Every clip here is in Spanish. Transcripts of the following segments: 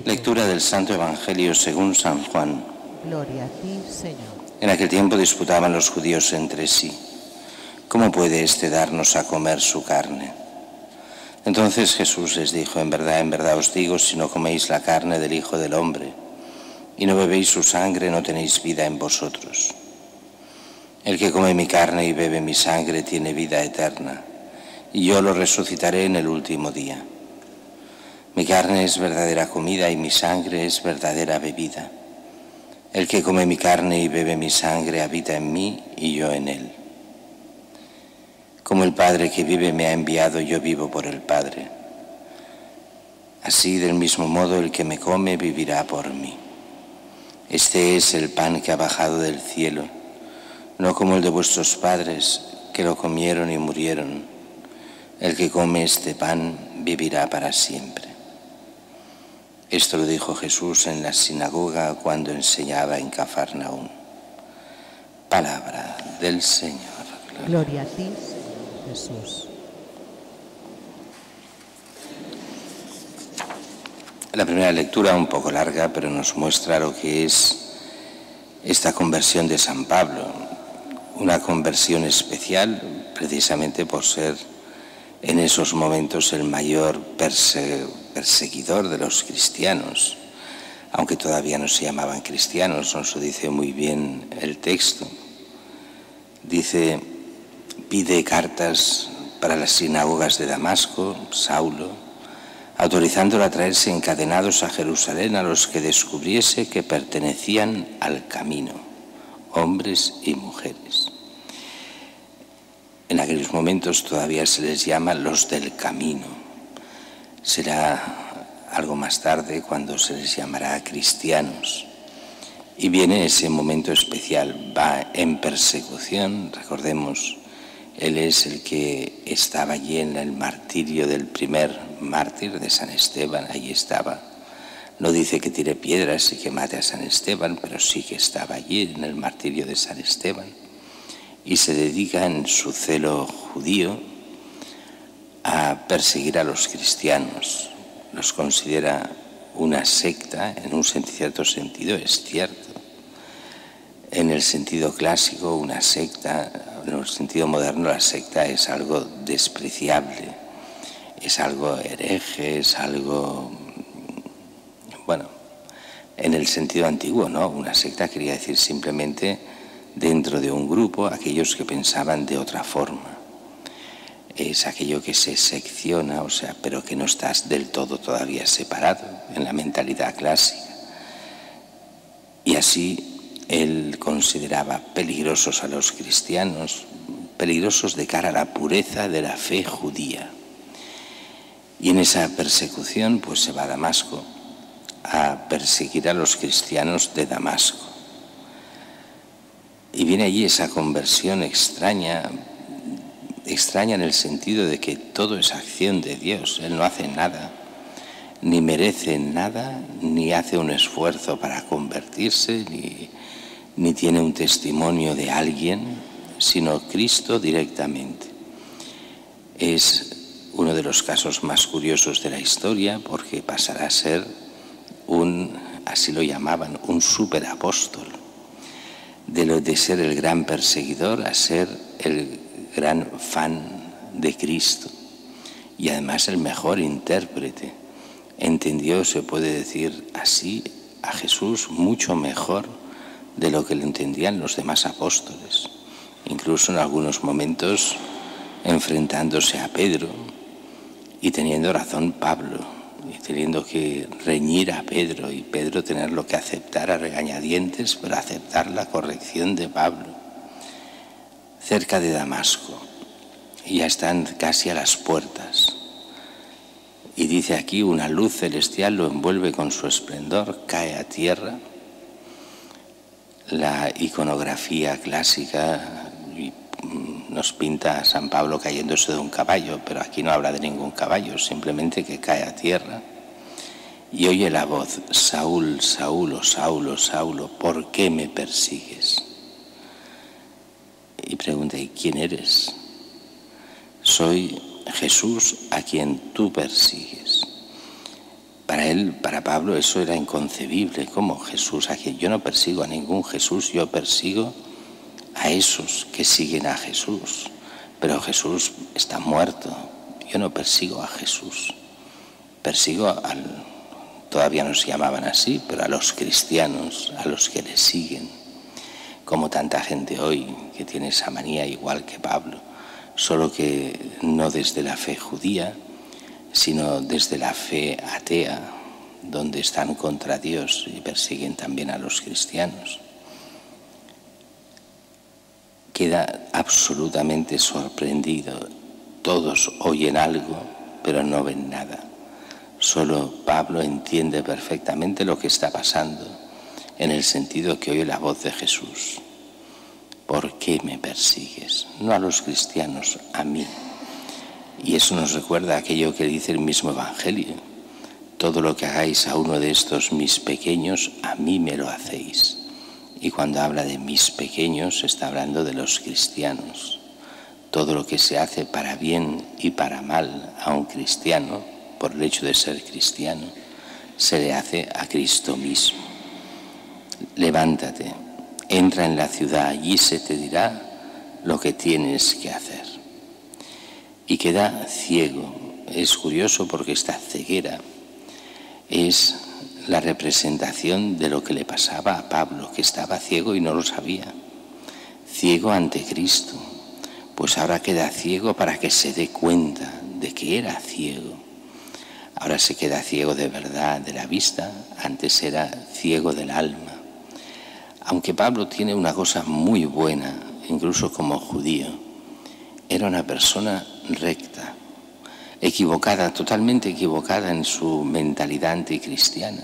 Lectura del Santo Evangelio según San Juan. Gloria a ti, Señor. En aquel tiempo disputaban los judíos entre sí: ¿cómo puede éste darnos a comer su carne? Entonces Jesús les dijo: en verdad os digo, si no coméis la carne del Hijo del Hombre y no bebéis su sangre, no tenéis vida en vosotros. El que come mi carne y bebe mi sangre tiene vida eterna, y yo lo resucitaré en el último día. Mi carne es verdadera comida y mi sangre es verdadera bebida. El que come mi carne y bebe mi sangre habita en mí y yo en él. Como el Padre que vive me ha enviado, yo vivo por el Padre. Así, del mismo modo, el que me come vivirá por mí. Este es el pan que ha bajado del cielo, no como el de vuestros padres, que lo comieron y murieron. El que come este pan vivirá para siempre. Esto lo dijo Jesús en la sinagoga cuando enseñaba en Cafarnaúm. Palabra del Señor. Gloria a ti, Señor Jesús. La primera lectura, un poco larga, pero nos muestra lo que es esta conversión de San Pablo. Una conversión especial, precisamente por ser en esos momentos el mayor perseguidor de los cristianos, aunque todavía no se llamaban cristianos, nos lo dice muy bien el texto. Dice: pide cartas para las sinagogas de Damasco, Saulo, autorizándolo a traerse encadenados a Jerusalén a los que descubriese que pertenecían al camino, hombres y mujeres. En aquellos momentos todavía se les llama los del camino. Será algo más tarde cuando se les llamará cristianos. Y viene ese momento especial, va en persecución. Recordemos, él es el que estaba allí en el martirio del primer mártir de San Esteban, allí estaba. No dice que tire piedras y que mate a San Esteban, pero sí que estaba allí en el martirio de San Esteban. Y se dedica en su celo judío a perseguir a los cristianos. Los considera una secta, en un cierto sentido, es cierto. En el sentido clásico, una secta, en el sentido moderno, la secta es algo despreciable, es algo hereje, es algo, bueno, en el sentido antiguo, ¿no? Una secta quería decir simplemente dentro de un grupo aquellos que pensaban de otra forma. Es aquello que se secciona, o sea, pero que no estás del todo todavía separado en la mentalidad clásica. Y así él consideraba peligrosos a los cristianos, peligrosos de cara a la pureza de la fe judía. Y en esa persecución pues se va a Damasco a perseguir a los cristianos de Damasco. Y viene allí esa conversión extraña en el sentido de que todo es acción de Dios. Él no hace nada, ni merece nada, ni hace un esfuerzo para convertirse, ni tiene un testimonio de alguien, sino Cristo directamente. Es uno de los casos más curiosos de la historia, porque pasará a ser así lo llamaban, un superapóstol. De ser el gran perseguidor a ser el gran fan de Cristo y además el mejor intérprete. Entendió, se puede decir así, a Jesús mucho mejor de lo que lo entendían los demás apóstoles, incluso en algunos momentos enfrentándose a Pedro y teniendo razón Pablo, y teniendo que reñir a Pedro, y Pedro tenerlo que aceptar a regañadientes, pero aceptar la corrección de Pablo. Cerca de Damasco, y ya están casi a las puertas. Y dice aquí: una luz celestial lo envuelve con su esplendor, cae a tierra. La iconografía clásica nos pinta a San Pablo cayéndose de un caballo, pero aquí no habla de ningún caballo, simplemente que cae a tierra. Y oye la voz: Saúl, Saúl, Saulo, Saulo, ¿por qué me persigues? Y pregunta: ¿y quién eres? Soy Jesús a quien tú persigues. Para él para Pablo, eso era inconcebible. ¿Cómo Jesús? Aquí yo no persigo a ningún Jesús, yo persigo a esos que siguen a Jesús. Pero Jesús está muerto. Yo no persigo a Jesús. Persigo todavía no se llamaban así, pero a los cristianos, a los que le siguen. Como tanta gente hoy que tiene esa manía igual que Pablo, solo que no desde la fe judía, sino desde la fe atea, donde están contra Dios y persiguen también a los cristianos. Queda absolutamente sorprendido. Todos oyen algo, pero no ven nada. Solo Pablo entiende perfectamente lo que está pasando, en el sentido que oye la voz de Jesús. ¿Por qué me persigues? No a los cristianos, a mí. Y eso nos recuerda aquello que dice el mismo Evangelio. Todo lo que hagáis a uno de estos mis pequeños, a mí me lo hacéis. Y cuando habla de mis pequeños, está hablando de los cristianos. Todo lo que se hace para bien y para mal a un cristiano, por el hecho de ser cristiano, se le hace a Cristo mismo. Levántate, entra en la ciudad, allí se te dirá lo que tienes que hacer. Y queda ciego. Es curioso porque esta ceguera es la representación de lo que le pasaba a Pablo, que estaba ciego y no lo sabía. Ciego ante Cristo. Pues ahora queda ciego para que se dé cuenta de que era ciego. Ahora se queda ciego de verdad de la vista, antes era ciego del alma. Aunque Pablo tiene una cosa muy buena, incluso como judío, era una persona recta, equivocada, totalmente equivocada en su mentalidad anticristiana,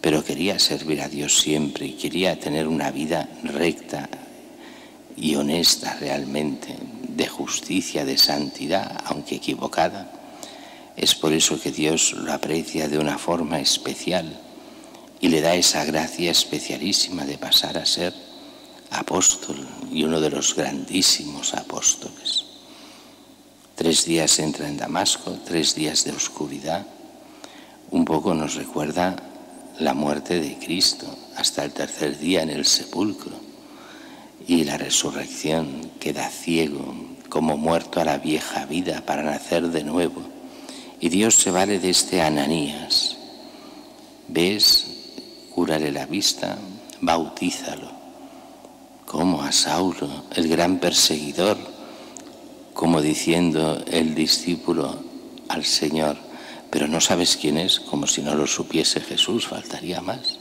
pero quería servir a Dios siempre y quería tener una vida recta y honesta realmente, de justicia, de santidad, aunque equivocada. Es por eso que Dios lo aprecia de una forma especial y le da esa gracia especialísima de pasar a ser apóstol y uno de los grandísimos apóstoles. 3 días entra en Damasco, 3 días de oscuridad. Un poco nos recuerda la muerte de Cristo hasta el 3er día en el sepulcro y la resurrección. Queda ciego, como muerto a la vieja vida para nacer de nuevo. Y Dios se vale de este Ananías. ¿Ves? Cúrale la vista, bautízalo. Como a Saulo, el gran perseguidor, como diciendo el discípulo al Señor, pero no sabes quién es, como si no lo supiese Jesús, faltaría más.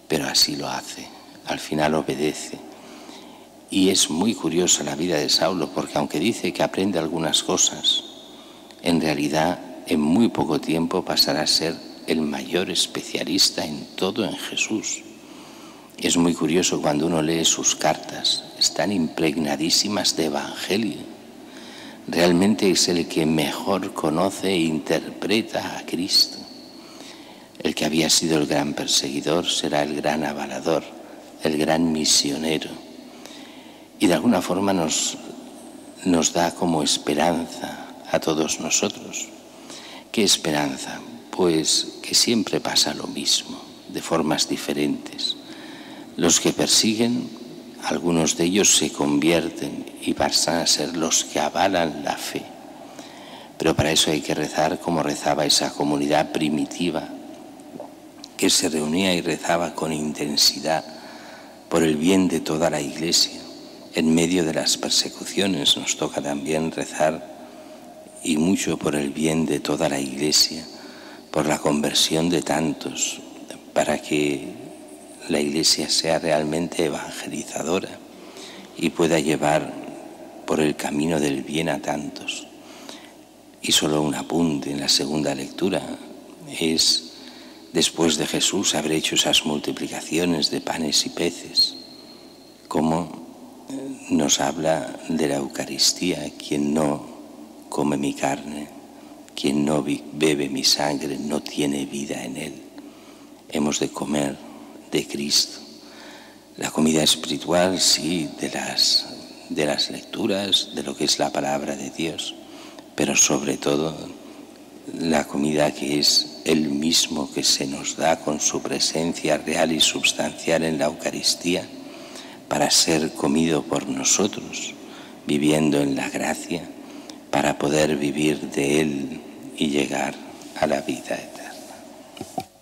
Pero así lo hace, al final obedece. Y es muy curiosa la vida de Saulo, porque aunque dice que aprende algunas cosas, en realidad en muy poco tiempo pasará a ser el mayor especialista en todo en Jesús. Es muy curioso cuando uno lee sus cartas, están impregnadísimas de evangelio. Realmente es el que mejor conoce e interpreta a Cristo. El que había sido el gran perseguidor será el gran avalador, el gran misionero. Y de alguna forma nos da como esperanza a todos nosotros. ¿Qué esperanza? Pues que siempre pasa lo mismo, de formas diferentes. Los que persiguen, algunos de ellos se convierten y pasan a ser los que avalan la fe. Pero para eso hay que rezar como rezaba esa comunidad primitiva, que se reunía y rezaba con intensidad por el bien de toda la Iglesia. En medio de las persecuciones nos toca también rezar y mucho por el bien de toda la Iglesia, por la conversión de tantos, para que la Iglesia sea realmente evangelizadora y pueda llevar por el camino del bien a tantos. Y solo un apunte en la segunda lectura es, después de Jesús haber hecho esas multiplicaciones de panes y peces, cómo nos habla de la Eucaristía. Quien no come mi carne, quien no bebe mi sangre, no tiene vida en él. Hemos de comer de Cristo. La comida espiritual, sí, de las lecturas, de lo que es la palabra de Dios, pero sobre todo la comida que es el mismo que se nos da con su presencia real y substancial en la Eucaristía para ser comido por nosotros, viviendo en la gracia, para poder vivir de Él y llegar a la vida eterna.